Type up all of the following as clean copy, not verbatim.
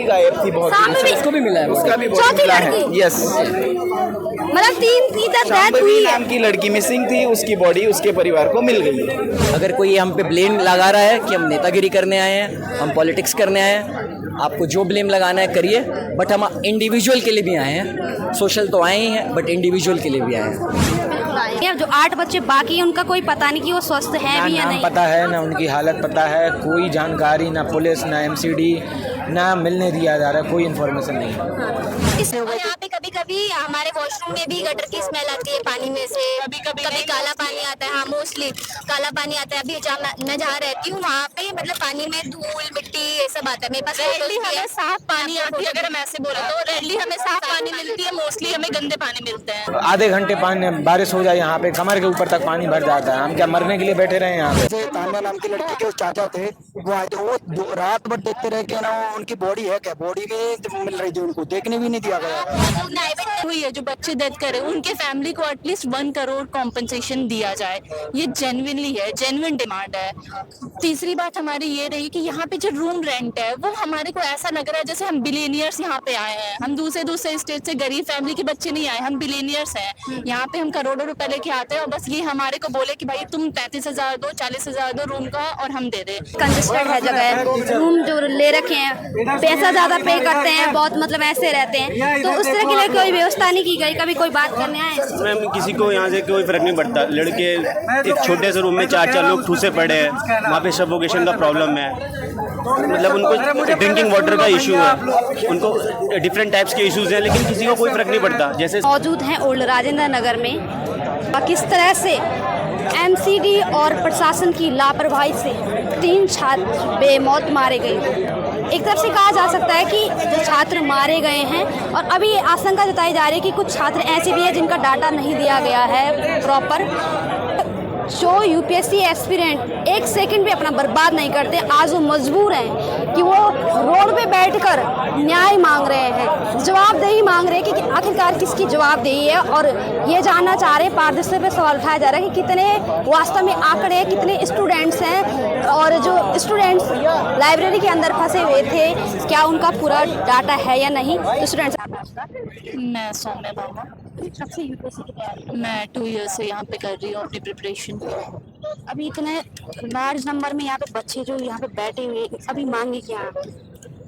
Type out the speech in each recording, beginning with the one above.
गायब थी बहुत दिन से। उसको भी मिला है, उसका भी चौथी मिला है। लड़की? यस, मतलब 3 इधर डेथ शांभवी हुई है। नाम की लड़की मिसिंग थी, उसकी बॉडी उसके परिवार को मिल गई है। अगर कोई हम पे ब्लेम लगा रहा है कि हम नेतागिरी करने आए हैं, हम पॉलिटिक्स करने आए हैं, आपको जो ब्लेम लगाना है करिए, बट हम इंडिविजुअल के लिए भी आए हैं। सोशल तो आए ही हैं, बट इंडिविजुअल के लिए भी आए हैं। जो 8 बच्चे बाकी हैं उनका कोई पता नहीं कि वो स्वस्थ हैं भी या नाम नहीं। पता है ना, उनकी हालत पता है, कोई जानकारी ना पुलिस ना एमसीडी ना मिलने दिया जा रहा है, कोई इन्फॉर्मेशन नहीं। और यहाँ पे कभी कभी हमारे वॉशरूम में भी गटर की स्मेल आती है पानी में से, कभी काला पानी आता है। हाँ, मोस्टली काला पानी आता है। अभी मैं जहाँ रहती हूँ वहाँ पे मतलब पानी में धूल मिट्टी ये सब आता है। मेरे पास रेडली हमें साफ पानी आती है, अगर हम ऐसे बोले तो रेडली हमें साफ पानी मिलती है, मोस्टली हमें गंदे पानी मिलते हैं। आधे घंटे पानी बारिश हो जाए यहाँ पे कमर के ऊपर तक पानी भर जाता है। हम क्या मरने के लिए बैठे रहे यहाँ पे? तान्या नाम की लड़की के चाचा थे, वो आए थे, वो रात भर देखते रहे कि ना उनकी बॉडी है क्या, बॉडी भी मिल रही थी, उनको देखने भी नहीं दिया गया। हुई है जो बच्चे डेथ करे उनके फैमिली को एटलीस्ट 1 करोड़ कॉम्पनसेशन दिया जाए, ये जेन्युइनली है, जेन्युइन डिमांड है। तीसरी बात हमारी ये रही कि यहाँ पे जो रूम रेंट है वो हमारे को ऐसा लग रहा है जैसे हम बिलियनियर्स यहाँ पे आए हैं। हम दूसरे स्टेट से गरीब फैमिली के बच्चे नहीं आए, हम बिलियनियर्स हैं। यहाँ पे हम करोड़ों रुपए लेके आते हैं और बस ये हमारे को बोले कि भाई तुम 35,000 दो, 40,000 दो रूम का और हम दे दे। कंजेस्टेड है जगह, रूम जो ले रखे हैं, पैसा ज्यादा पे करते हैं, बहुत मतलब ऐसे रहते हैं, तो उस तरह के लिए कोई व्यवस्था नहीं की गई। कभी कोई बात करने आए? मैम किसी को यहाँ से कोई फर्क नहीं पड़ता। लड़के एक छोटे से रूम में 4-4 लोग ठूसे पड़े हैं, वहाँ पे सफोकेशन का प्रॉब्लम है, मतलब उनको ड्रिंकिंग वाटर का इशू है, उनको डिफरेंट टाइप्स के इश्यूज हैं, लेकिन किसी को कोई फर्क नहीं पड़ता। जैसे मौजूद हैं ओल्ड राजेंद्र नगर में, और किस तरह से एमसीडी और प्रशासन की लापरवाही से 3 छात्र बेमौत मारे गए। एक तरफ से कहा जा सकता है कि जो छात्र मारे गए हैं, और अभी आशंका जताई जा रही है कि कुछ छात्र ऐसे भी हैं जिनका डाटा नहीं दिया गया है प्रॉपर। जो यूपीएससी एस्पिरेंट 1 सेकंड भी अपना बर्बाद नहीं करते, आज वो मजबूर हैं कि वो रोड पे बैठकर न्याय मांग रहे हैं, जवाबदेही मांग रहे हैं कि आखिरकार किसकी जवाबदेही है। और ये जानना चाह रहे हैं, पारदर्शिता पे सवाल उठाया जा रहा है कि कितने वास्तव में आंकड़े, कितने स्टूडेंट्स हैं, और जो स्टूडेंट्स लाइब्रेरी के अंदर फंसे हुए थे, क्या उनका पूरा डाटा है या नहीं। स्टूडेंट्स मैं सौम्या बाबा, सबसे यूपीएससी की तैयारी, मैं 2 ईयर्स से यहाँ पे कर रही हूँ अपनी प्रिपरेशन। अभी इतने लार्ज नंबर में यहाँ पे बच्चे जो यहाँ पे बैठे हुए, अभी मांगे क्या है?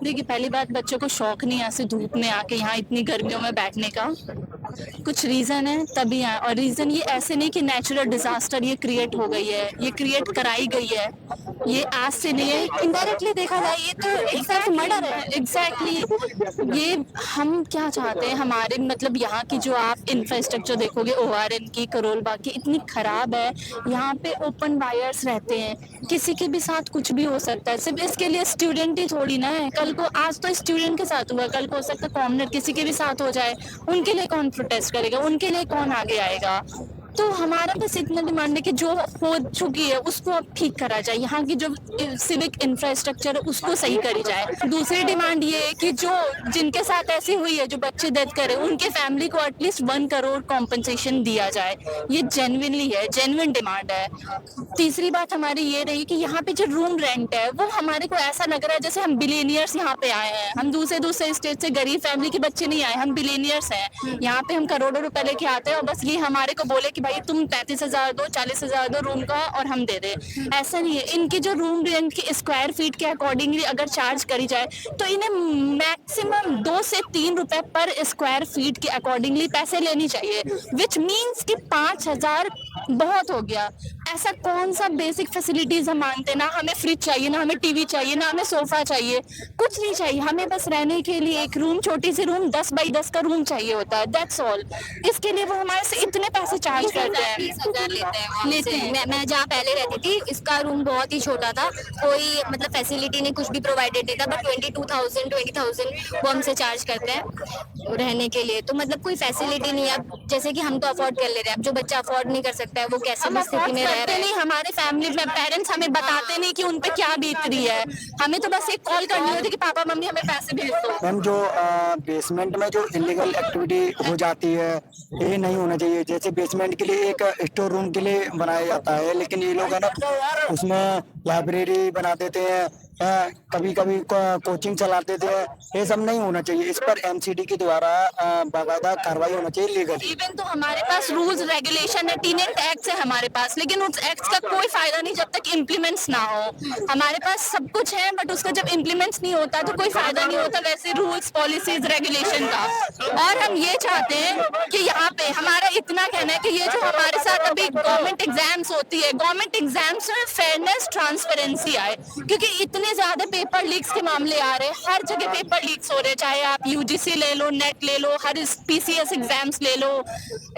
देखिए, पहली बात, बच्चों को शौक नहीं है ऐसे धूप में आके यहाँ इतनी गर्मियों में बैठने का। कुछ रीज़न है तभी आए, और रीज़न ये ऐसे नहीं कि नेचुरल डिजास्टर ये क्रिएट हो गई है, ये क्रिएट कराई गई है, ये आज से नहीं है। इनडायरेक्टली देखा जाए ये तो एक तरह से मर्डर है। एग्जैक्टली ये हम क्या चाहते हैं, हमारे मतलब यहाँ की जो आप इंफ्रास्ट्रक्चर देखोगे, ORN की, करोल बाग की, इतनी खराब है। यहाँ पे ओपन वायर्स रहते हैं, किसी के भी साथ कुछ भी हो सकता है। सिर्फ इसके लिए स्टूडेंट ही थोड़ी ना है, कल को आज तो स्टूडेंट के साथ हुआ, कल को हो सकता है कॉमनर किसी के भी साथ हो जाए, उनके लिए कौन प्रोटेस्ट करेगा, उनके लिए कौन आगे आएगा। तो हमारा बस इतना डिमांड है कि जो हो चुकी है उसको अब ठीक करा जाए, यहाँ की जो सिविक इंफ्रास्ट्रक्चर है उसको सही करी जाए। दूसरी डिमांड ये है कि जो जिनके साथ ऐसी हुई है, जो बच्चे डेथ करे, उनके फैमिली को एटलीस्ट 1 करोड़ कॉम्पनसेशन दिया जाए, ये जेन्युइनली है, जेन्युइन डिमांड है। तीसरी बात हमारी ये रही कि यहाँ पे जो रूम रेंट है वो हमारे को ऐसा लग रहा है जैसे हम बिलियनियर्स यहाँ पे आए हैं। हम दूसरे स्टेट से गरीब फैमिली के बच्चे नहीं आए, हम बिलियनियर्स हैं। यहाँ पे हम करोड़ों रुपए लेके आते हैं और बस ये हमारे को बोले कि भाई तुम 35,000 दो, 40,000 दो रूम का और हम दे दे। ऐसा नहीं है। इनकी जो रूम रेंट की स्क्वायर फीट के अकॉर्डिंगली अगर चार्ज करी जाए तो इन्हें मैक्सिमम 2 से 3 रुपए पर स्क्वायर फीट के अकॉर्डिंगली पैसे लेनी चाहिए, विच मीन्स कि 5,000 बहुत हो गया। ऐसा कौन सा बेसिक फैसिलिटीज हम मानते, ना हमें फ्रिज चाहिए, ना हमें टीवी चाहिए, ना हमें सोफा चाहिए, कुछ नहीं चाहिए। हमें बस रहने के लिए एक रूम, छोटी सी रूम, 10 बाई 10 का रूम चाहिए होता है, दैट्स ऑल। इसके लिए वो हमारे से इतने पैसे चार्ज करते हैं, 20,000 लेते हैं। मैं जहाँ पहले रहती थी, इसका रूम बहुत ही छोटा था, कोई मतलब फैसिलिटी नहीं, कुछ भी प्रोवाइडेड नहीं था, बट 22,000 20,000 वो हमसे चार्ज करते हैं रहने के लिए। तो मतलब कोई फैसिलिटी नहीं है। अब जैसे कि हम तो अफोर्ड कर ले रहे हैं, अब जो बच्चा अफोर्ड नहीं कर सकता है वो कैसे भी स्थिति में रह रहे हैं। हमारे फैमिली में पेरेंट्स हमें बताते नहीं कि उन पे क्या बीत रही है। हमें तो बस एक कॉल करनी होती है कि पापा मम्मी हमें पैसे भेज दो। मैम जो बेसमेंट में जो इलीगल एक्टिविटी हो जाती है, ये नहीं होना चाहिए। जैसे बेसमेंट के लिए एक स्टोर रूम के लिए बनाया जाता है, लेकिन ये लोग है ना उसमें लाइब्रेरी बना देते हैं कभी कभी कोचिंग चलाते थे, ये सब नहीं होना चाहिए। इस पर एमसीडी के द्वारा बाकायदा कार्रवाई होना चाहिए लीगल। इवन तो हमारे पास रूल्स रेगुलेशन है, टीनेंट एक्ट है हमारे पास, लेकिन उस एक्ट का कोई फायदा नहीं जब तक इम्प्लीमेंट्स ना हो। हमारे पास सब कुछ है बट उसका जब इम्प्लीमेंट्स नहीं होता तो कोई फायदा नहीं होता वैसे रूल्स पॉलिसीज रेगुलेशन का। और हम ये चाहते हैं कि यहाँ पे हमारा इतना कहना है कि ये जो हमारे साथ अभी गवर्नमेंट एग्जाम्स होती है, गवर्नमेंट एग्जाम्स में फेयरनेस ट्रांसपेरेंसी आए, क्योंकि इतने ज्यादा पेपर लीक्स के मामले आ रहे हैं, हर जगह पेपर लीक्स हो रहे हैं, चाहे आप यूजीसी ले लो, नेट ले लो, हर पीसीएस एग्जाम्स ले लो,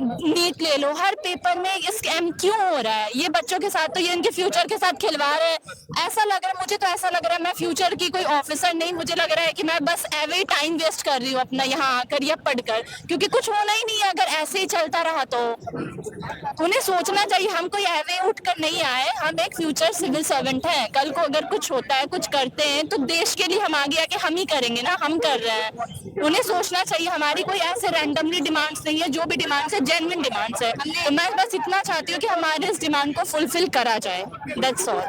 नीट ले लो, हर पेपर में ये स्कैम क्यों हो रहा है? ये बच्चों के साथ तो ये इनके फ्यूचर के साथ खिलवाड़ है। ऐसा लग रहा है, मुझे तो ऐसा लग रहा है मैं फ्यूचर की कोई ऑफिसर नहीं, मुझे लग रहा है कि मैं बस एवे टाइम वेस्ट कर रही हूँ अपना यहाँ आकर या पढ़कर, क्योंकि कुछ होना ही नहीं है अगर ऐसे ही चलता रहा तो। उन्हें सोचना चाहिए, हम कोई एवे उठ कर नहीं आए, हम एक फ्यूचर सिविल सर्वेंट हैं। कल को अगर कुछ होता है, कुछ करते हैं तो देश के लिए हम आगे आके हम ही करेंगे ना, हम कर रहे हैं। उन्हें सोचना चाहिए, हमारी कोई ऐसे रैंडमली डिमांड्स नहीं है, जो भी डिमांड्स है जेन्युइन डिमांड्स है। तो मैं बस इतना चाहती हूँ कि हमारे इस डिमांड को फुलफिल करा जाए, दैट्स ऑल।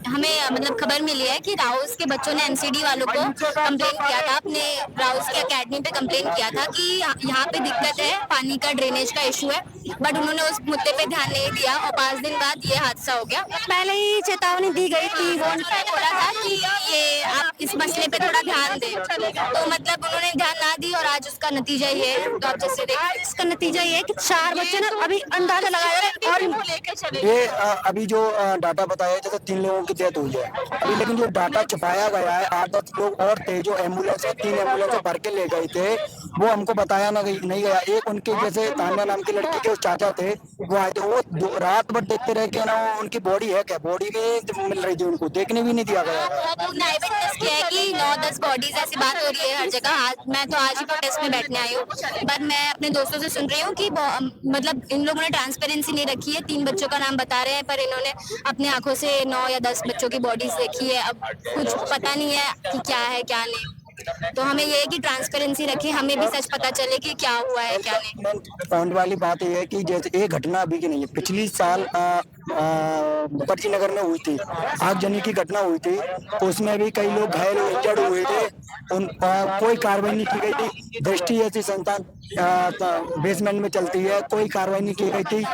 हमें मतलब खबर मिली है कि राउस के बच्चों ने एमसीडी वालों को कंप्लेन किया था, अपने राउस के एकेडमी पे कंप्लेन किया था कि यहाँ पे दिक्कत है, पानी का ड्रेनेज का इशू है, बट उन्होंने उस मुद्दे पे ध्यान नहीं दिया और 5 दिन बाद ये हादसा हो गया। पहले ही चेतावनी दी गई थी, वो उनका बोला था कि ये आप इस मसले पे थोड़ा ध्यान दें, तो मतलब उन्होंने ध्यान ना दी और आज उसका नतीजा ये है। तो आप जैसे देखें, इसका नतीजा ये है कि 4 बच्चे ना अभी अंदाजा लगाया है। और लेके चले ये अभी जो डाटा बताया जैसे 3 लोगों की डेथ हुई है अभी, लेकिन जो डाटा छुपाया गया है 8-10 लोग और थे जो एम्बुलेंस 3 एम्बुलेंस भर के ले गए थे, वो हमको बताया नहीं गया। एक उनके जैसे तान्या नाम की लड़की के चाचा थे, वो आए थे, वो रात भर देखते रहे कि ना उनकी बॉडी है क्या, बॉडी में मिल रही थी, उनको देखने भी नहीं दिया गया। उन्होंने आई विटनेस किया है कि 9-10 बॉडीज ऐसी बात हो रही है हर जगह। मैं तो आज ही प्रोटेस्ट में बैठने आई हूँ, पर मैं अपने दोस्तों से सुन रही हूँ कि मतलब इन लोगों ने ट्रांसपेरेंसी नहीं रखी है। 3 बच्चों का नाम बता रहे हैं पर इन्होंने अपनी आंखों से 9 या 10 बच्चों की बॉडीज देखी है। अब कुछ पता नहीं है कि क्या है क्या नहीं, तो हमें ये है कि ट्रांसपेरेंसी रखें, हमें भी सच पता चले कि क्या हुआ है क्या नहीं। पॉइंट वाली बात यह है कि जैसे ये घटना अभी की नहीं है, पिछली साल मुखर्जी नगर में हुई थी, आगजनी की घटना हुई थी, तो उसमें भी कई लोग घायल इंजर्ड हुए थे, कोई कार्रवाई नहीं की गई थी। दृष्टि ऐसी संस्थान बेसमेंट में चलती है, कोई कार्रवाई नहीं की गई थी।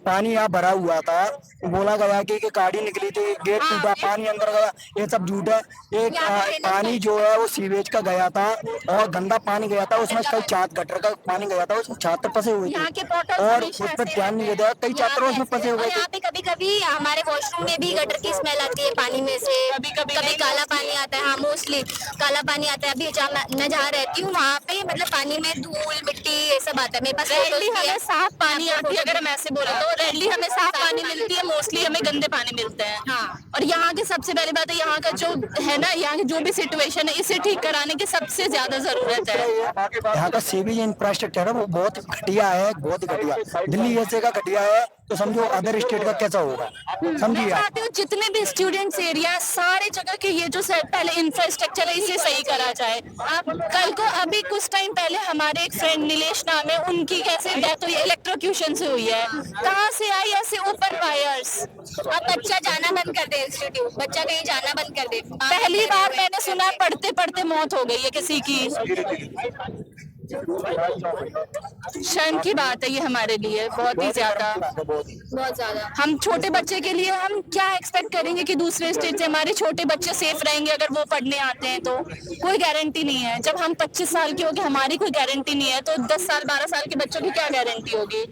पानी यहाँ भरा हुआ था, बोला गया कि गाड़ी निकली थी, गेट टूटा, पानी अंदर गया, ये सब झूठ है। एक पानी जो है वो सीवेज का गया था और गंदा पानी गया था, उसमें कई गटर का पानी गया था, उसमें छात्र फंसे हुए थे और उस पर ध्यान नहीं दिया, कई छात्र उसमें फंसे हुए थे। यहाँ पे कभी-कभी हमारे वॉशरूम में भी गटर की स्मेल आती है पानी में से, कभी काला पानी आता है। हाँ, मोस्टली काला पानी आता है। अभी मैं जहाँ रहती हूँ वहाँ पे मतलब पानी में धूल मिट्टी ये सब आता है। मेरे पास रेडली हमें साफ पानी आती है, अगर मैं ऐसे बोला तो रेडली हमें साफ पानी मिलती है, मोस्टली हमें गंदे पानी मिलते हैं। हाँ, और यहाँ की सबसे पहली बात है, यहाँ का जो है ना, यहाँ की जो भी सिचुएशन है इसे ठीक कराने की सबसे ज्यादा जरूरत है। यहाँ का सीवेज इंफ्रास्ट्रक्चर है वो बहुत घटिया है, बहुत घटिया। दिल्ली जैसे का घटिया है तो समझो अदर स्टेट का कैसा होगा, समझिए आप। जितने भी स्टूडेंट्स एरिया सारे जगह के ये जो पहले इंफ्रास्ट्रक्चर है इसे सही करा जाए। आप कल को अभी कुछ टाइम पहले हमारे एक फ्रेंड नीलेश नाम है, उनकी कैसे डेथ हुई, इलेक्ट्रोक्यूशन से हुई है। कहाँ से आई ऐसे ओपन वायर्स? अब बच्चा जाना बंद कर दे इंस्टीट्यूट, बच्चा कहीं जाना बंद कर दे। पहली बार मैंने सुना पढ़ते पढ़ते मौत हो गई है किसी की। शर्म की बात है ये हमारे लिए, बहुत ही ज्यादा, बहुत ज्यादा। हम छोटे बच्चे के लिए हम क्या एक्सपेक्ट करेंगे कि दूसरे स्टेट से हमारे छोटे बच्चे सेफ रहेंगे अगर वो पढ़ने आते हैं? तो कोई गारंटी नहीं है। जब हम 25 साल के हो गए हमारी कोई गारंटी नहीं है, तो 10 साल 12 साल के बच्चों की क्या गारंटी होगी?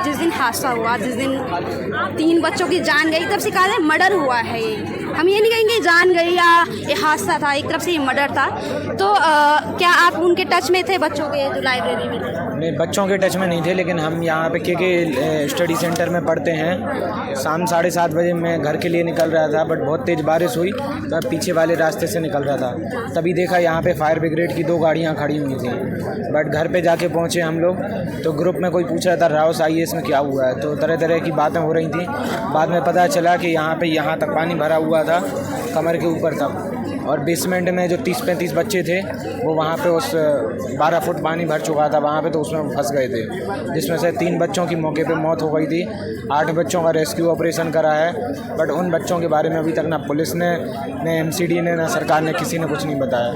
जिस दिन हादसा हुआ, जिस दिन 3 बच्चों की जान गई, तब से कहा है मर्डर हुआ है। ये हम ये नहीं कहेंगे जान गई या ये हादसा था, एक तरफ से ये मर्डर था। तो क्या आप उनके टच में थे, बच्चों के जो लाइब्रेरी में थे? नहीं, बच्चों के टच में नहीं थे, लेकिन हम यहाँ पे के स्टडी सेंटर में पढ़ते हैं। शाम 7:30 बजे मैं घर के लिए निकल रहा था, बट बहुत तेज़ बारिश हुई तो पीछे वाले रास्ते से निकल रहा था, तभी देखा यहाँ पे फायर ब्रिगेड की 2 गाड़ियाँ खड़ी हुई थी। बट घर पे जाके पहुँचे हम लोग तो ग्रुप में कोई पूछ रहा था राउस IAS में क्या हुआ है, तो तरह तरह की बातें हो रही थी। बाद में पता चला कि यहाँ पे यहाँ तक पानी भरा हुआ था, कमर के ऊपर तक। और बेसमेंट में जो 30-35 बच्चे थे वो वहाँ पे उस 12 फुट पानी भर चुका था वहाँ पे, तो उसमें फंस गए थे, जिसमें से 3 बच्चों की मौके पे मौत हो गई थी। 8 बच्चों का रेस्क्यू ऑपरेशन करा है, बट उन बच्चों के बारे में अभी तक ना पुलिस ने, ना MCD ने, ना सरकार ने, किसी ने कुछ नहीं बताया।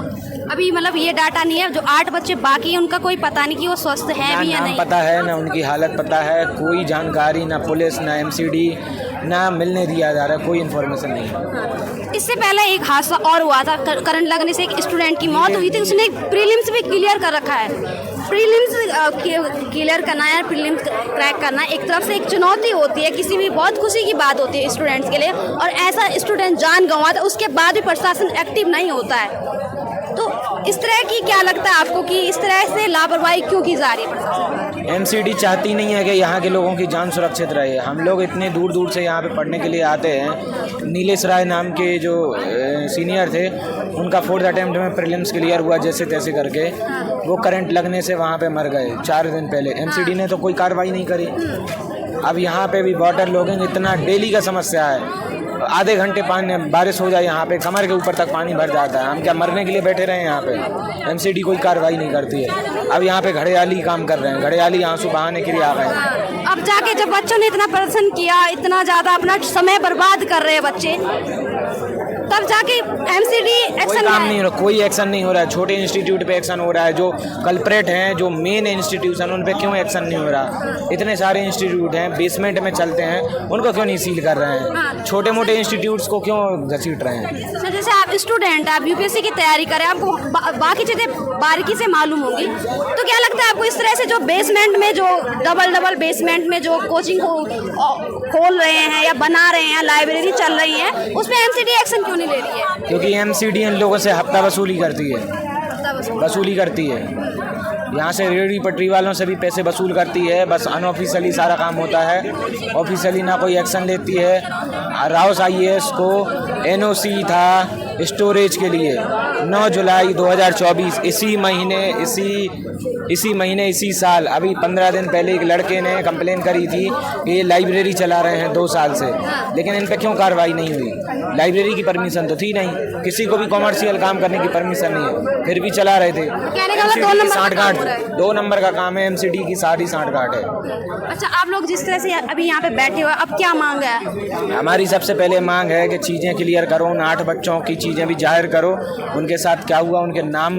अभी मतलब ये डाटा नहीं है, जो 8 बच्चे बाकी हैं उनका कोई पता नहीं कि वो स्वस्थ हैं भी या नाम नहीं। पता है ना उनकी हालत पता है, कोई जानकारी ना पुलिस ना MCD ना मिलने दिया जा रहा है, कोई इन्फॉर्मेशन नहीं है। इससे पहले एक हादसा और हुआ था, करंट लगने से एक स्टूडेंट की मौत हुई थी, उसने प्रीलिम्स भी क्लियर कर रखा है। प्रीलिम्स क्लियर करना या प्रीलिम्स क्रैक करना एक तरफ से एक चुनौती होती है, किसी भी बहुत खुशी की बात होती है स्टूडेंट्स के लिए, और ऐसा स्टूडेंट जान गंवा था, उसके बाद भी प्रशासन एक्टिव नहीं होता है। तो इस तरह की क्या लगता है आपको कि इस तरह से लापरवाही क्यों की जा रही है प्रशासन? MCD चाहती नहीं है कि यहाँ के लोगों की जान सुरक्षित रहे। हम लोग इतने दूर दूर से यहाँ पे पढ़ने के लिए आते हैं। नीलेश राय नाम के जो सीनियर थे, उनका 4th अटेम्प्ट में प्रीलिम्स क्लियर हुआ जैसे तैसे करके, वो करंट लगने से वहाँ पे मर गए 4 दिन पहले। MCD ने तो कोई कार्रवाई नहीं करी। अब यहाँ पे भी वाटर लॉगिंग इतना डेली का समस्या है, आधे घंटे पानी बारिश हो जाए यहाँ पे कमर के ऊपर तक पानी भर जाता है। हम क्या मरने के लिए बैठे रहे हैं यहाँ पे? MCD कोई कार्रवाई नहीं करती है। अब यहाँ पे घड़ियाली काम कर रहे हैं, घड़ियाली आंसू बहाने के लिए आ गए हैं। अब जाके जब बच्चों ने इतना प्रदर्शन किया, इतना ज़्यादा अपना समय बर्बाद कर रहे हैं बच्चे, तब जाके MCD कोई एक्शन काम नहीं हो रहा, कोई एक्शन नहीं हो रहा है। छोटे इंस्टीट्यूट पे एक्शन हो रहा है, जो कल्प्रेट हैं, जो मेन इंस्टीट्यूशन, उन पे क्यों एक्शन नहीं हो रहा? इतने सारे इंस्टीट्यूट हैं, बेसमेंट में चलते हैं, उनको क्यों नहीं सील कर रहे हैं? छोटे मोटे इंस्टीट्यूट्स को क्यों घसीट रहे हैं? सर जैसे आप स्टूडेंट, आप UPSC की तैयारी करें, आपको बाकी चीज़ें बारीकी से मालूम होगी, तो क्या लगता है आपको इस तरह से जो बेसमेंट में, जो डबल बेसमेंट में जो कोचिंग खोल रहे हैं या बना रहे हैं, लाइब्रेरी चल रही है, उसमें MCD एक्शन क्यों नहीं ले रही है? क्योंकि MCD इन लोगों से हफ्ता वसूली करती है, वसूली करती है। यहाँ से रेहड़ी पटरी वालों से भी पैसे वसूल करती है, बस अनऑफिशियली सारा काम होता है। ऑफिशियली ना कोई एक्शन लेती है। राउस IAS को NOC था स्टोरेज के लिए 9 जुलाई 2024, इसी महीने इसी साल, अभी 15 दिन पहले एक लड़के ने कंप्लेन करी थी कि ये लाइब्रेरी चला रहे हैं 2 साल से, लेकिन इन पे क्यों कार्रवाई नहीं हुई? लाइब्रेरी की परमिशन तो थी नहीं, किसी को भी कॉमर्शियल काम करने की परमिशन नहीं है, फिर भी चला रहे थे। MCD 2 नंबर का काम है, MCD की साड़ी सांठगांठ है। अच्छा, आप लोग जिस तरह से अभी यहाँ पे बैठे हो, अब क्या मांग है? हमारी सबसे पहले मांग है कि चीज़ें क्लियर करो, उन 8 बच्चों की चीज़ें भी जाहिर करो, उनके साथ क्या हुआ, उनके नाम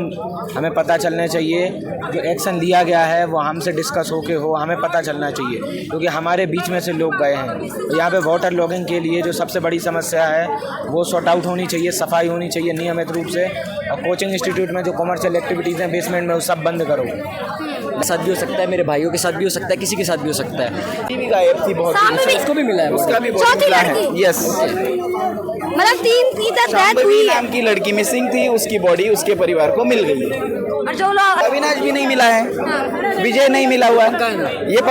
हमें पता चलने चाहिए। जो एक्शन लिया गया है वो हमसे डिस्कस होके हो, हमें पता चलना चाहिए, क्योंकि हमारे बीच में से लोग गए हैं। तो यहाँ पे वाटर लॉगिंग के लिए जो सबसे बड़ी समस्या है वो सॉर्ट आउट होनी चाहिए, सफाई होनी चाहिए नियमित रूप से, और कोचिंग इंस्टीट्यूट में जो कमर्शियल एक्टिविटीज़ हैं बेसमेंट में, वो सब बंद करो। मेरे साथ भी हो सकता है, मेरे भाइयों के साथ भी हो सकता है, किसी के साथ भी हो सकता है। भी गायब थी बहुत, उसको भी मिला है, उसका भी बहुत चौथी मिला है। लड़की? यस, मतलब 3 की डेथ शांभवी हुई है, नाम की लड़की मिसिंग थी, उसकी बॉडी उसके परिवार को मिल गई है। और जो लोग अविनाश भी नहीं मिला है, विजय नहीं मिला हुआ है, ये